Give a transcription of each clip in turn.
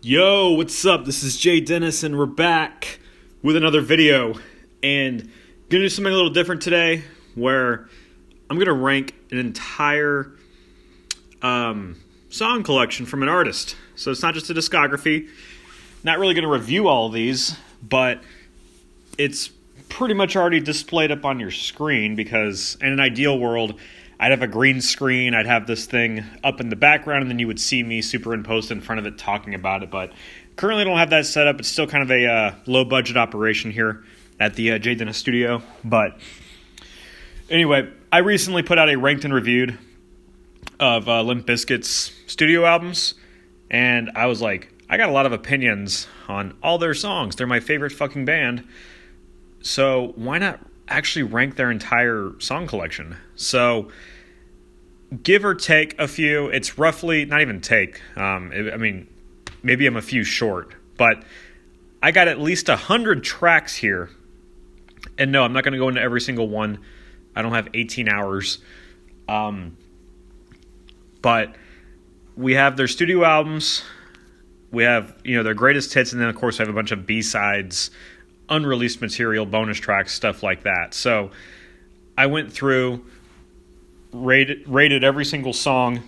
Yo, what's up? This is Jay Dennis, and we're back with another video. And gonna do something a little different today, where I'm gonna rank an entire song collection from an artist. So it's not just a discography. Not really gonna review all of these, but it's pretty much already displayed up on your screen because in an ideal world, I'd have a green screen, I'd have this thing up in the background, and then you would see me superimposed in front of it talking about it. But currently I don't have that set up. It's still kind of a low-budget operation here at the Jay Dennis studio. But anyway, I recently put out a ranked and reviewed of Limp Bizkit's studio albums, and I was like, I got a lot of opinions on all their songs. They're my favorite fucking band, so why not actually rank their entire song collection? So give or take a few, it's roughly, not even take, maybe I'm a few short, but I got at least 100 tracks here. And no, I'm not going to go into every single one. I don't have 18 hours. But we have their studio albums, we have, their greatest hits, and then of course I have a bunch of B-sides, unreleased material, bonus tracks, stuff like that. So I went through, rated every single song,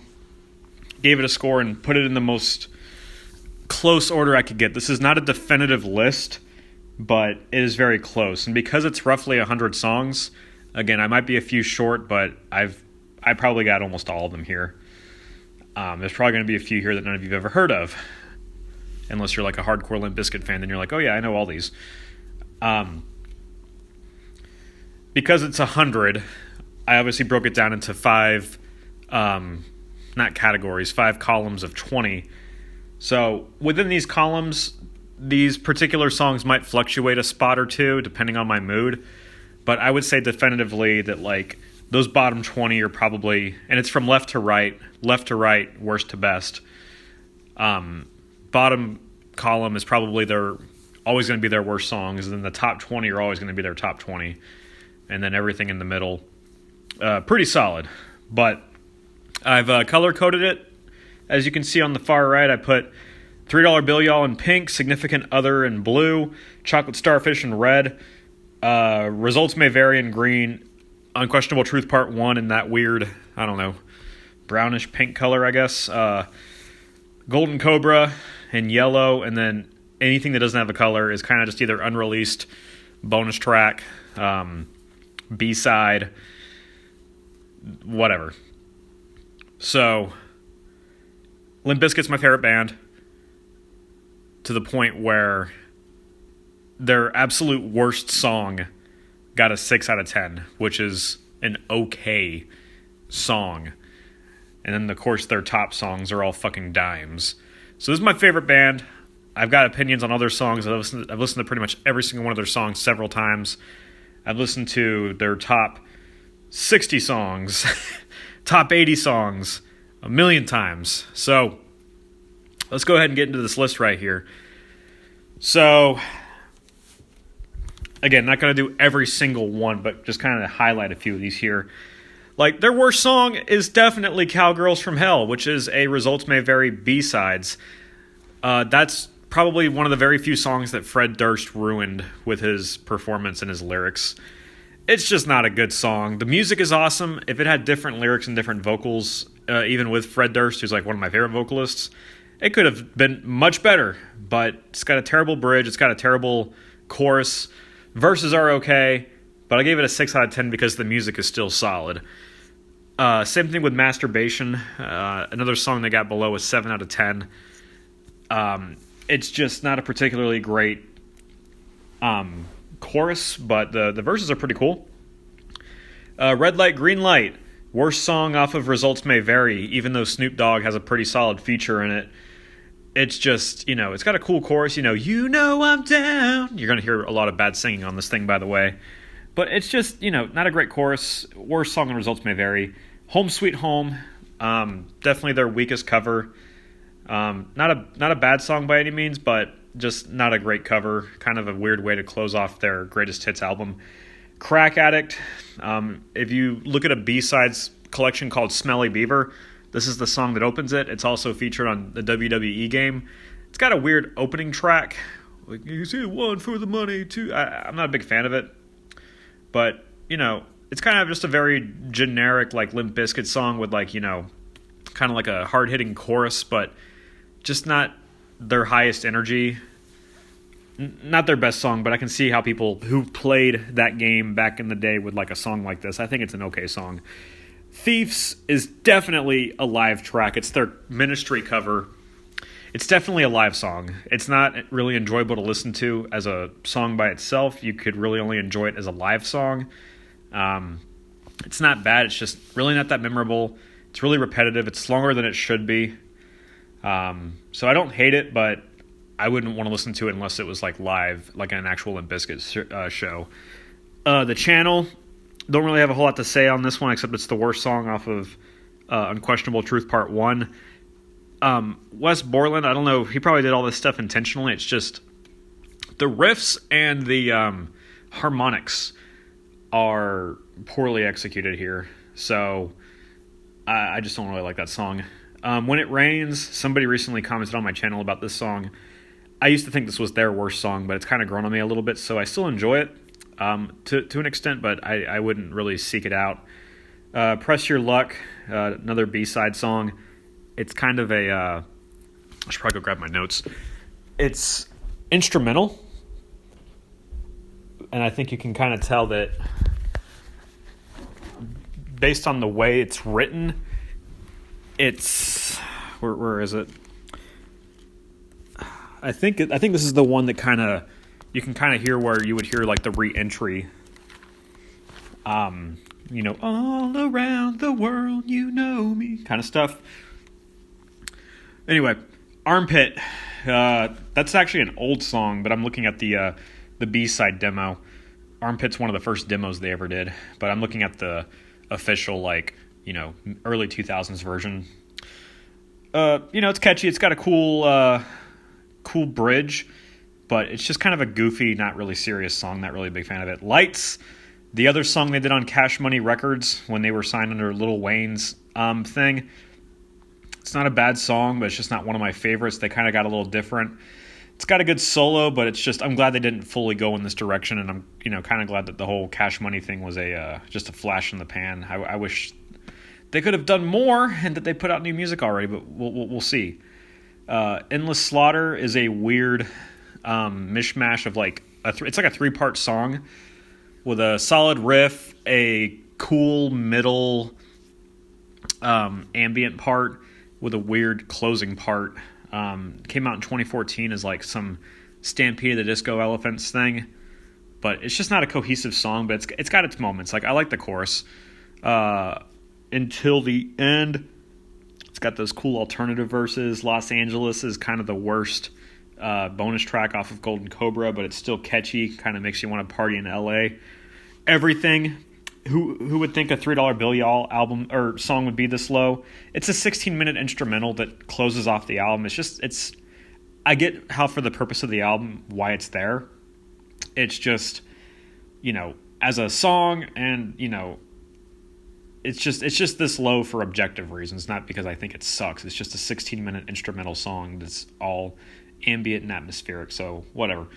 gave it a score, and put it in the most close order I could get. This is not a definitive list, but it is very close. And because it's roughly 100 songs, again, I might be a few short, but I probably got almost all of them here. There's probably going to be a few here that none of you have ever heard of, unless you're like a hardcore Limp Bizkit fan. Then you're like, oh yeah, I know all these. Because it's 100, I obviously broke it down into five, not categories, 5 columns of 20. So within these columns, these particular songs might fluctuate a spot or two depending on my mood. But I would say definitively that like those bottom 20 are probably, and it's from left to right, worst to best. Bottom column is probably always going to be their worst songs, and then the top 20 are always going to be their top 20, and then everything in the middle, pretty solid. But I've color-coded it. As you can see on the far right, I put $3 Bill Y'all in pink, Significant Other in blue, Chocolate Starfish in red, Results May Vary in green, Unquestionable Truth Part 1 in that weird, I don't know, brownish pink color, I guess, Golden Cobra in yellow, and then anything that doesn't have a color is kind of just either unreleased, bonus track, B-side, whatever. So, Limp Bizkit's my favorite band, to the point where their absolute worst song got a 6 out of 10, which is an okay song. And then, of course, their top songs are all fucking dimes. So this is my favorite band. I've got opinions on other songs. I've listened to pretty much every single one of their songs several times. I've listened to their top 60 songs, top 80 songs, a million times. So let's go ahead and get into this list right here. So, again, not going to do every single one, but just kind of highlight a few of these here. Like, their worst song is definitely Cowgirls from Hell, which is a Results May Vary B-sides. That's probably one of the very few songs that Fred Durst ruined with his performance and his lyrics. It's just not a good song. The music is awesome. If it had different lyrics and different vocals, even with Fred Durst, who's like one of my favorite vocalists, it could have been much better. But it's got a terrible bridge. It's got a terrible chorus. Verses are okay, but I gave it a 6 out of 10 because the music is still solid. Same thing with Masturbation. Another song that got below a 7 out of 10. It's just not a particularly great chorus, but the verses are pretty cool. Red Light, Green Light. Worst song off of Results May Vary, even though Snoop Dogg has a pretty solid feature in it. It's just, it's got a cool chorus, I'm down. You're going to hear a lot of bad singing on this thing, by the way. But it's just, not a great chorus. Worst song on Results May Vary. Home Sweet Home, definitely their weakest cover. Not a bad song by any means, but just not a great cover. Kind of a weird way to close off their greatest hits album. Crack Addict. If you look at a B-sides collection called Smelly Beaver, this is the song that opens it. It's also featured on the WWE game. It's got a weird opening track. Like, you see, one for the money, two. I'm not a big fan of it. But, it's kind of just a very generic, like, Limp Bizkit song with, like, kind of like a hard-hitting chorus, but just not their highest energy. Not their best song, but I can see how people who played that game back in the day would like a song like this. I think it's an okay song. Thieves is definitely a live track. It's their Ministry cover. It's definitely a live song. It's not really enjoyable to listen to as a song by itself. You could really only enjoy it as a live song. It's not bad. It's just really not that memorable. It's really repetitive. It's longer than it should be. So I don't hate it, but I wouldn't want to listen to it unless it was like live, like an actual Limp Bizkit show. The Channel, don't really have a whole lot to say on this one, except it's the worst song off of Unquestionable Truth Part 1. Wes Borland, I don't know, he probably did all this stuff intentionally. It's just the riffs and the harmonics are poorly executed here. So I just don't really like that song. When It Rains, somebody recently commented on my channel about this song. I used to think this was their worst song, but it's kind of grown on me a little bit, so I still enjoy it to an extent, but I wouldn't really seek it out. Press Your Luck, another B-side song. It's kind of a... I should probably go grab my notes. It's instrumental, and I think you can kind of tell that based on the way it's written, it's... Where is it? I think this is the one that kind of you can kind of hear where you would hear like the re-entry. All around the world, you know me, kind of stuff. Anyway, Armpit. That's actually an old song, but I'm looking at the B-side demo. Armpit's one of the first demos they ever did, but I'm looking at the official early 2000s version. It's catchy. It's got a cool bridge, but it's just kind of a goofy, not really serious song. Not really a big fan of it. Lights, the other song they did on Cash Money Records when they were signed under Lil Wayne's thing. It's not a bad song, but it's just not one of my favorites. They kind of got a little different. It's got a good solo, but it's just I'm glad they didn't fully go in this direction, and I'm kind of glad that the whole Cash Money thing was just a flash in the pan. I wish they could have done more and that they put out new music already, but we'll see. Endless Slaughter is a weird mishmash of it's like a 3-part song with a solid riff, a cool middle ambient part with a weird closing part. Came out in 2014 as like some Stampede of the Disco Elephants thing, but it's just not a cohesive song. But it's got its moments. Like I like the chorus. Until the End. It's got those cool alternative verses. Los Angeles is kind of the worst bonus track off of Golden Cobra, but it's still catchy. Kind of makes you want to party in LA. Everything. Who would think a $3 Bill Y'all album or song would be this low? It's a 16-minute instrumental that closes off the album. I get how for the purpose of the album why it's there. It's just, as a song and, it's just this low for objective reasons, not because I think it sucks. It's just a 16-minute instrumental song that's all ambient and atmospheric, so whatever.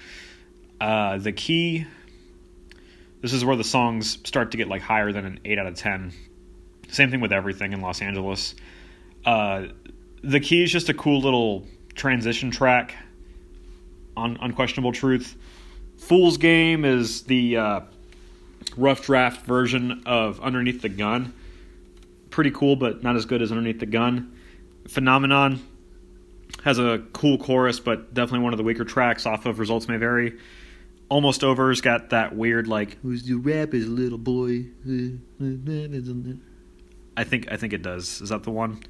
The Key, this is where the songs start to get like higher than an 8 out of 10. Same thing with Everything in Los Angeles. The Key is just a cool little transition track on Unquestionable Truth. Fool's Game is the rough draft version of Underneath the Gun. Pretty cool, but not as good as Underneath the Gun. Phenomenon has a cool chorus, but definitely one of the weaker tracks off of Results May Vary. Almost Over's got that weird who's the rapper's little boy? I think it does. Is that the one?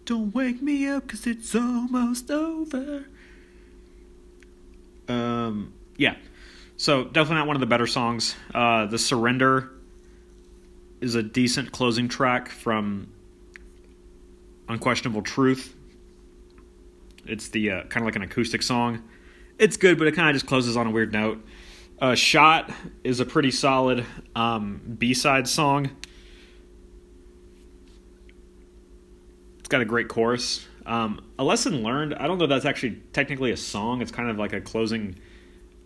Don't wake me up 'cause it's almost over. Yeah. So definitely not one of the better songs. The Surrender is a decent closing track from Unquestionable Truth. It's the kind of like an acoustic song. It's good, but it kind of just closes on a weird note. Shot is a pretty solid B-side song. It's got a great chorus. A Lesson Learned, I don't know if that's actually technically a song. It's kind of like a closing...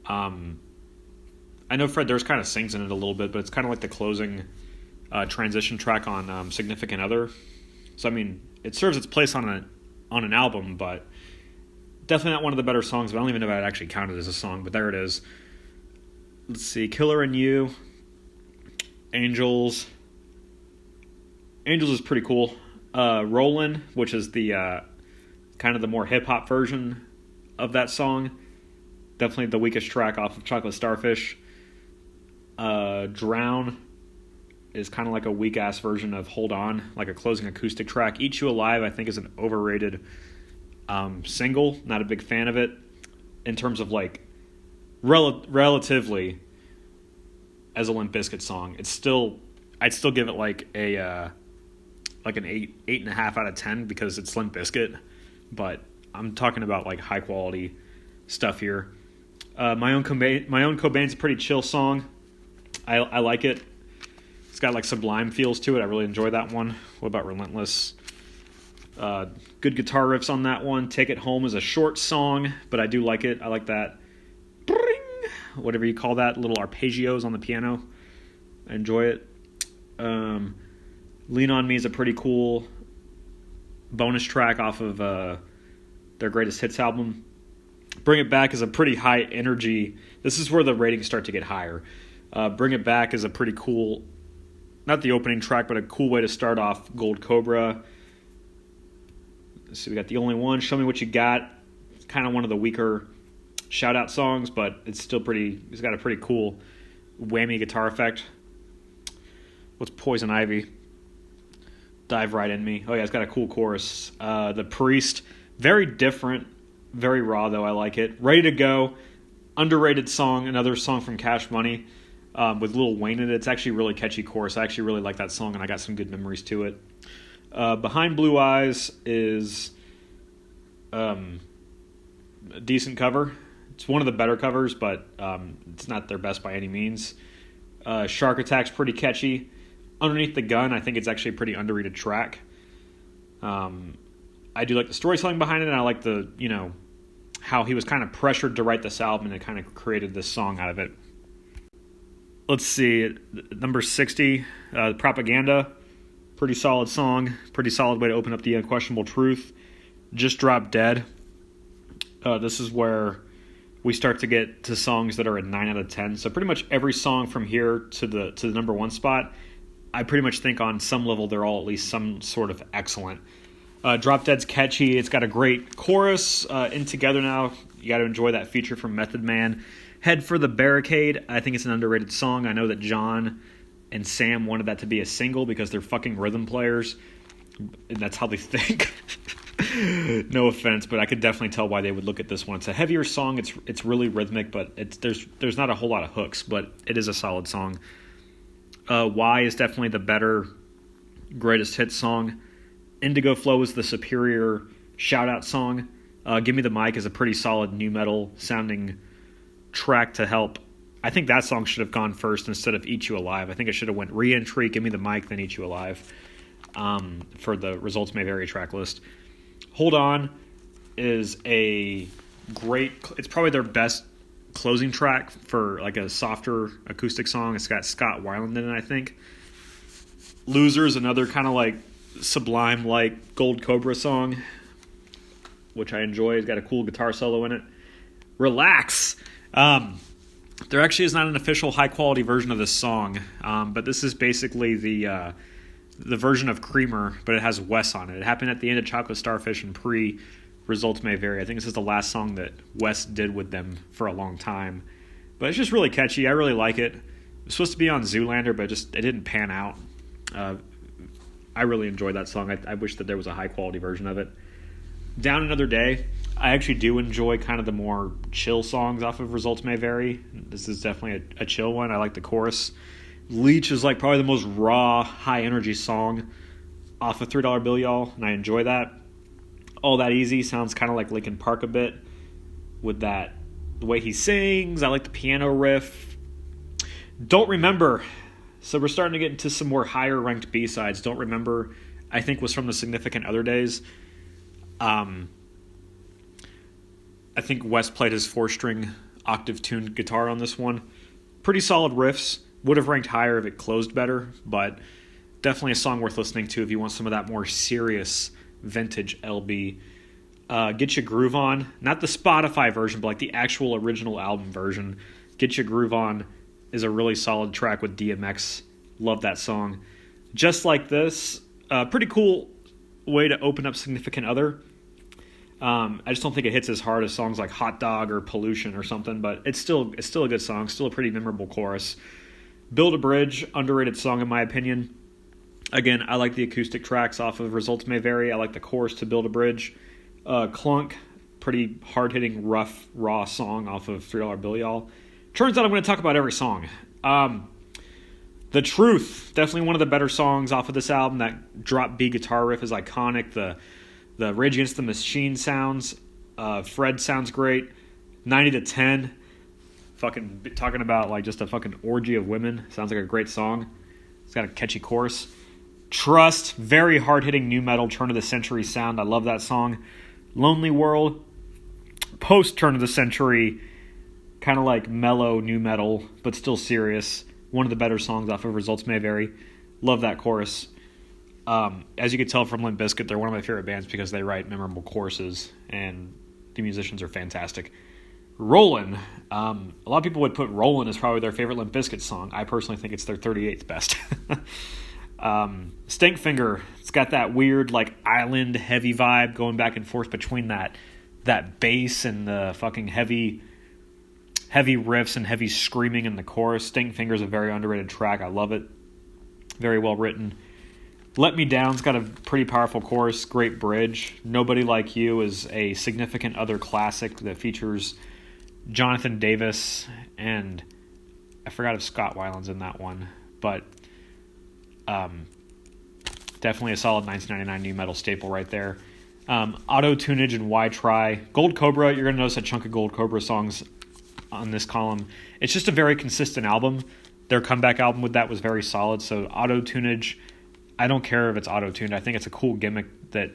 I know Fred Durst kind of sings in it a little bit, but it's kind of like the closing transition track on Significant Other. So, I mean, it serves its place on an album, but definitely not one of the better songs. But I don't even know if I'd actually count it as a song, but there it is. Let's see, Killer and You, Angels. Angels is pretty cool. Rollin', which is the kind of the more hip-hop version of that song. Definitely the weakest track off of Chocolate Starfish. Drown is kind of like a weak-ass version of Hold On, like a closing acoustic track. Eat You Alive, I think, is an overrated single. Not a big fan of it. In terms of, like, relatively, as a Limp Bizkit song, I'd still give it, like, an 8.5 out of 10 because it's Limp Bizkit. But I'm talking about, like, high-quality stuff here. My Own Cobain's a pretty chill song. I like it. It's got like Sublime feels to it. I really enjoy that one. What about Relentless? Good guitar riffs on that one. Take It Home is a short song, but I do like it. I like that. Whatever you call that, little arpeggios on the piano. I enjoy it. Lean On Me is a pretty cool bonus track off of their Greatest Hits album. Bring It Back is a pretty high energy. This is where the ratings start to get higher. Bring It Back is a pretty cool, not the opening track, but a cool way to start off Gold Cobra. Let's see, we got The Only One, Show Me What You Got. It's kind of one of the weaker shout-out songs, but it's got a pretty cool whammy guitar effect. What's Poison Ivy? Dive Right In Me. Oh yeah, it's got a cool chorus. The Priest, very different, very raw though, I like it. Ready to Go, underrated song, another song from Cash Money. With Lil Wayne in it. It's actually a really catchy chorus. I actually really like that song, and I got some good memories to it. Behind Blue Eyes is a decent cover. It's one of the better covers, but it's not their best by any means. Shark Attack's pretty catchy. Underneath the Gun, I think it's actually a pretty underrated track. I do like the storytelling behind it, and I like how he was kind of pressured to write this album, and it kind of created this song out of it. Let's see, number 60, Propaganda, pretty solid song, pretty solid way to open up the Unquestionable Truth. Just Drop Dead. This is where we start to get to songs that are a 9 out of 10. So pretty much every song from here to the number one spot, I pretty much think on some level they're all at least some sort of excellent. Drop Dead's catchy. It's got a great chorus. In Together Now, you got to enjoy that feature from Method Man. Head for the Barricade, I think it's an underrated song. I know that John and Sam wanted that to be a single because they're fucking rhythm players, and that's how they think. No offense, but I could definitely tell why they would look at this one. It's a heavier song. It's really rhythmic, but there's not a whole lot of hooks, but it is a solid song. Why is definitely the better Greatest Hits song. Indigo Flow is the superior shout-out song. Give Me the Mic is a pretty solid nu metal sounding track to help. I think that song should have gone first instead of Eat You Alive. I think it should have went Re-Entry, Give Me the Mic, then Eat You Alive for the Results May Vary track list. Hold On is a great, it's probably their best closing track for like a softer acoustic song. It's got Scott Weiland in it, I think. Loser is another kind of like Sublime like Gold Cobra song, which I enjoy. It's got a cool guitar solo in it. Relax. There actually is not an official high-quality version of this song, but this is basically the version of Creamer, but it has Wes on it. It happened at the end of Chocolate Starfish and pre-Results May Vary. I think this is the last song that Wes did with them for a long time. But it's just really catchy. I really like it. It was supposed to be on Zoolander, but it didn't pan out. I really enjoyed that song. I wish that there was a high-quality version of it. Down Another Day, I actually do enjoy kind of the more chill songs off of Results May Vary. This is definitely a chill one. I like the chorus. Leech is like probably the most raw, high-energy song off of $3 Bill Y'all, and I enjoy that. All That Easy sounds kind of like Linkin Park a bit with the way he sings. I like the piano riff. Don't Remember. So we're starting to get into some more higher-ranked B-sides. Don't Remember, I think, was from the Significant Other days. I think Wes played his 4-string octave-tuned guitar on this one. Pretty solid riffs. Would have ranked higher if it closed better, but definitely a song worth listening to if you want some of that more serious vintage LB. Get Your Groove On. Not the Spotify version, but like the actual original album version. Get Your Groove On is a really solid track with DMX. Love that song. Just Like This. Pretty cool way to open up Significant Other. I just don't think it hits as hard as songs like Hot Dog or Pollution or something, but it's still a good song. Still a pretty memorable chorus. Build a Bridge, underrated song in my opinion. Again, I like the acoustic tracks off of Results May Vary. I like the chorus to Build a Bridge. Clunk, pretty hard-hitting, rough, raw song off of $3 Bill Y'all. Turns out I'm going to talk about every song. The Truth, definitely one of the better songs off of this album. That drop B guitar riff is iconic. The Rage Against the Machine sounds. Fred sounds great. 90 to 10. Fucking talking about like just a fucking orgy of women. Sounds like a great song. It's got a catchy chorus. Trust, very hard-hitting new metal, turn of the century sound. I love that song. Lonely World, post turn of the century, kind of like mellow new metal, but still serious. One of the better songs off of Results May Vary. Love that chorus. As you can tell from Limp Bizkit, they're one of my favorite bands because they write memorable choruses, and the musicians are fantastic. Rollin'. A lot of people would put Rollin' as probably their favorite Limp Bizkit song. I personally think it's their 38th best. Stinkfinger. It's got that weird like island heavy vibe going back and forth between that bass and the fucking heavy riffs and heavy screaming in the chorus. Stinkfinger is a very underrated track. I love it. Very well written. Let Me Down's got a pretty powerful chorus. Great bridge. Nobody Like You is a Significant Other classic that features Jonathan Davis, and I forgot if Scott Weiland's in that one, but definitely a solid 1999 new metal staple right there. Auto Tunage and Why Try. Gold Cobra, you're going to notice a chunk of Gold Cobra songs on this column. It's just a very consistent album. Their comeback album with that was very solid, so Auto Tunage, I don't care if it's auto-tuned. I think it's a cool gimmick that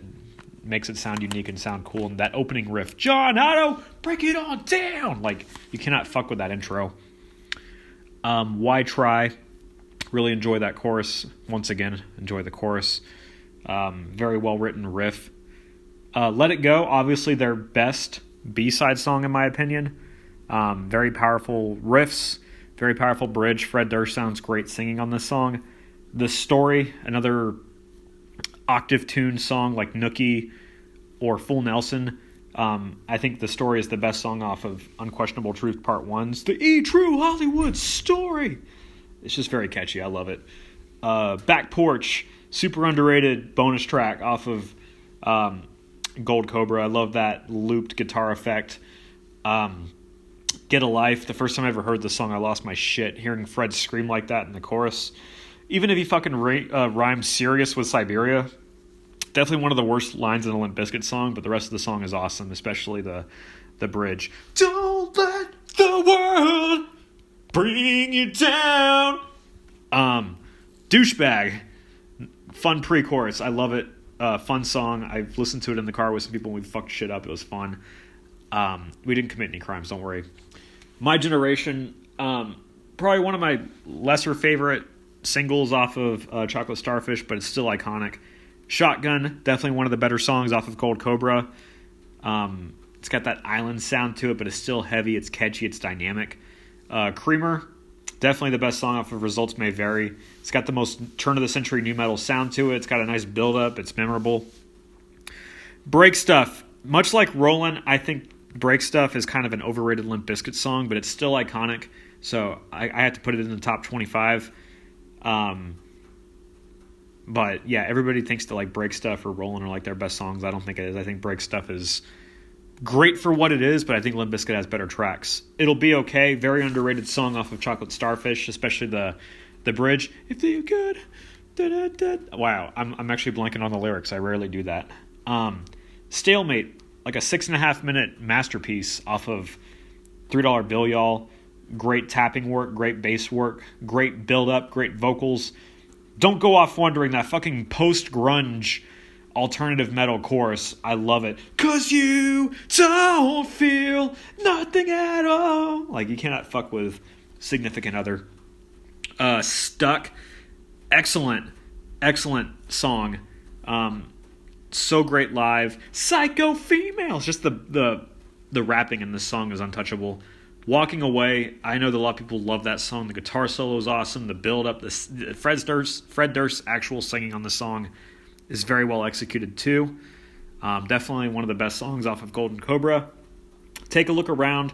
makes it sound unique and sound cool. And that opening riff, John Otto, break it on down. Like, you cannot fuck with that intro. Why Try? Really enjoy that chorus. Once again, enjoy the chorus. Very well-written riff. Let It Go, obviously their best B-side song in my opinion. Very powerful riffs. Very powerful bridge. Fred Durst sounds great singing on this song. The Story, another octave-tuned song like Nookie or Full Nelson. I think The Story is the best song off of Unquestionable Truth Part 1's The E-True Hollywood Story. It's just very catchy. I love it. Back Porch, super underrated bonus track off of Gold Cobra. I love that looped guitar effect. Get a Life. The first time I ever heard the song, I lost my shit. Hearing Fred scream like that in the chorus. Even if he fucking rhymes serious with Siberia, definitely one of the worst lines in a Limp Bizkit song, but the rest of the song is awesome, especially the bridge. Don't let the world bring you down. Douchebag. Fun pre-chorus. I love it. Fun song. I've listened to it in the car with some people and we fucked shit up. It was fun. We didn't commit any crimes, don't worry. My Generation. Probably one of my lesser favorite singles off of Chocolate Starfish, but it's still iconic. Shotgun, definitely one of the better songs off of Gold Cobra. It's got that island sound to it, but it's still heavy, it's catchy, it's dynamic. Creamer, definitely the best song off of Results May Vary. It's got the most turn-of-the-century new metal sound to it. It's got a nice build-up. It's memorable. Break Stuff, much like Rollin', I think Break Stuff is kind of an overrated Limp Bizkit song, but it's still iconic, so I had to put it in the top 25. But yeah, everybody thinks that like Break Stuff or Rollin' are like their best songs. I don't think it is. I think Break Stuff is great for what it is, but I think Limp Bizkit has better tracks. It'll Be Okay, very underrated song off of Chocolate Starfish, especially the bridge. If you could, da, da, da. Wow, I'm actually blanking on the lyrics. I rarely do that. Stalemate, like a 6.5 minute masterpiece off of $3 Bill Y'all. Great tapping work, great bass work, great build up, great vocals. Don't go off wondering that fucking post-grunge alternative metal chorus. I love it. 'Cause you don't feel nothing at all. Like, you cannot fuck with Significant Other. Stuck. Excellent song. So great live. Psycho Females. Just the rapping in this song is untouchable. Walking Away. I know that a lot of people love that song. The guitar solo is awesome. The build up. Fred Durst's actual singing on the song is very well executed too. Definitely one of the best songs off of Golden Cobra. Take a look around.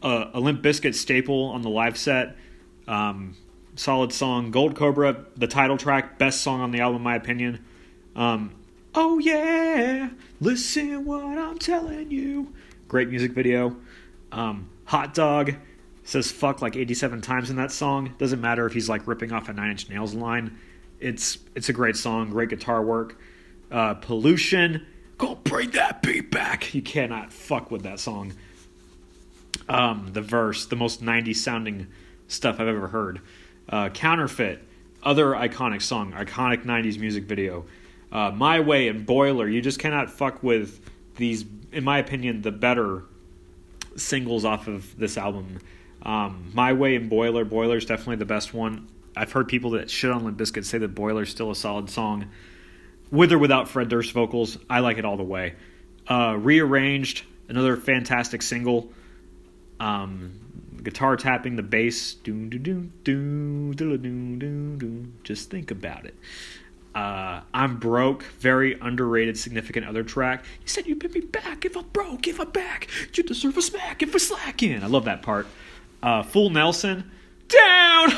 A Limp Bizkit staple on the live set. Solid song. Gold Cobra, the title track, best song on the album in my opinion. Oh yeah, listen what I'm telling you. Great music video. Hot Dog says fuck like 87 times in that song. Doesn't matter if he's like ripping off a Nine Inch Nails line. It's a great song, great guitar work. Pollution, go bring that beat back. You cannot fuck with that song. The verse, the most 90s sounding stuff I've ever heard. Counterfeit, other iconic song, iconic 90s music video. My Way and Boiler, you just cannot fuck with these, in my opinion, the better singles off of this album. My Way and Boiler's definitely the best one. I've heard people that shit on Limp Bizkit say that Boiler's still a solid song. With or without Fred Durst vocals, I like it all the way. Rearranged, another fantastic single. Guitar tapping, the bass, just think about it. I'm Broke, very underrated Significant Other track. You said you'd pay me back if I'm broke, give I'm back. You deserve a smack if we're slacking. I love that part. Full Nelson, down,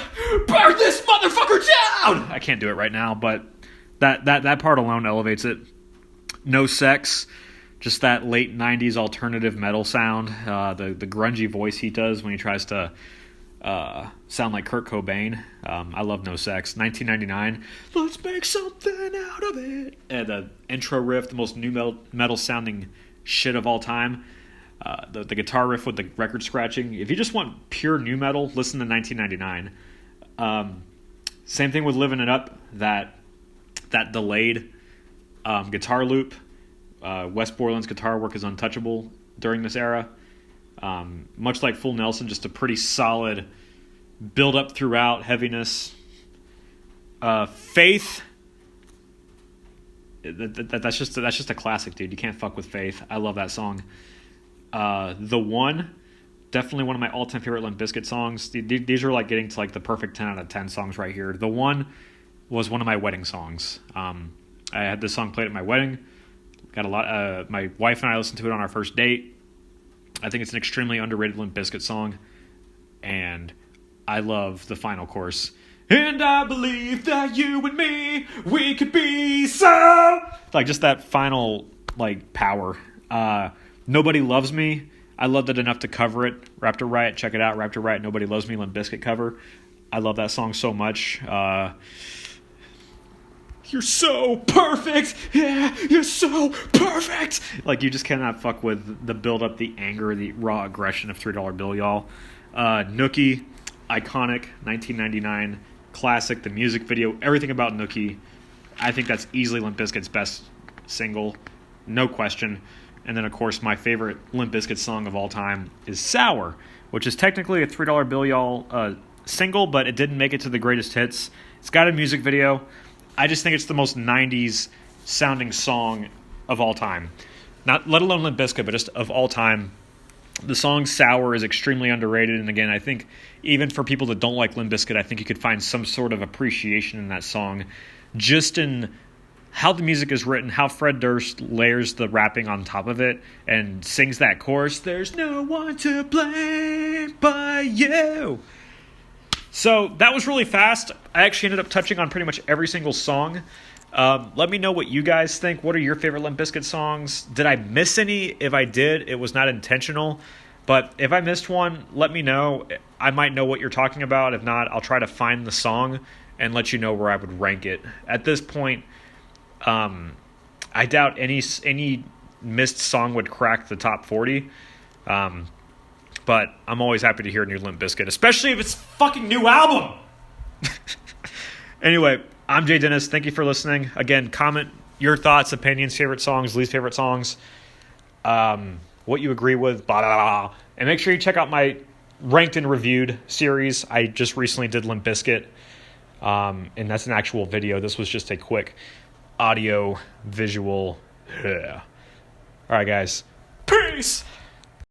burn this motherfucker down. I can't do it right now, but that part alone elevates it. No Sex, just that late 90s alternative metal sound. The grungy voice he does when he tries to sound like Kurt Cobain. I love No Sex. 1999, let's make something out of it. The intro riff, the most new metal sounding shit of all time. The guitar riff with the record scratching. If you just want pure new metal, listen to 1999. Same thing with Living It Up. That delayed guitar loop. Wes Borland's guitar work is untouchable during this era. Much like Full Nelson, just a pretty solid build up throughout, heaviness. Faith, that's just a classic, dude. You can't fuck with Faith. I love that song. The One, definitely one of my all-time favorite Limp Bizkit songs. These are like getting to like the perfect 10 out of 10 songs right here. The One was one of my wedding songs. I had this song played at my wedding. Got a lot. My wife and I listened to it on our first date. I think it's an extremely underrated Limp Bizkit song, and I love the final chorus. And I believe that you and me, we could be so... Like, just that final, like, power. Nobody Loves Me. I loved it enough to cover it. Raptor Riot, check it out. Raptor Riot, Nobody Loves Me, Limp Bizkit cover. I love that song so much. You're so perfect. Yeah, you're so perfect. Like, you just cannot fuck with the build-up, the anger, the raw aggression of $3 Bill, y'all. Nookie, iconic, 1999, classic. The music video, everything about Nookie. I think that's easily Limp Bizkit's best single, no question. And then, of course, my favorite Limp Bizkit song of all time is Sour, which is technically a $3 Bill, y'all, single, but it didn't make it to the greatest hits. It's got a music video. I just think it's the most 90s sounding song of all time. Not let alone Limp Bizkit, but just of all time. The song Sour is extremely underrated, and again, I think even for people that don't like Limp Bizkit, I think you could find some sort of appreciation in that song, just in how the music is written, how Fred Durst layers the rapping on top of it and sings that chorus, there's no one to blame but you. So that was really fast. I actually ended up touching on pretty much every single song. Let me know what you guys think. What are your favorite Limp Bizkit songs? Did I miss any? If I did, it was not intentional. But if I missed one, let me know. I might know what you're talking about. If not, I'll try to find the song and let you know where I would rank it. At this point, I doubt any missed song would crack the top 40. But I'm always happy to hear a new Limp Bizkit, especially if it's a fucking new album. Anyway, I'm Jay Dennis. Thank you for listening. Again, comment your thoughts, opinions, favorite songs, least favorite songs, what you agree with, blah, blah, blah. And make sure you check out my ranked and reviewed series. I just recently did Limp Bizkit, and that's an actual video. This was just a quick audio visual. Yeah. All right, guys. Peace!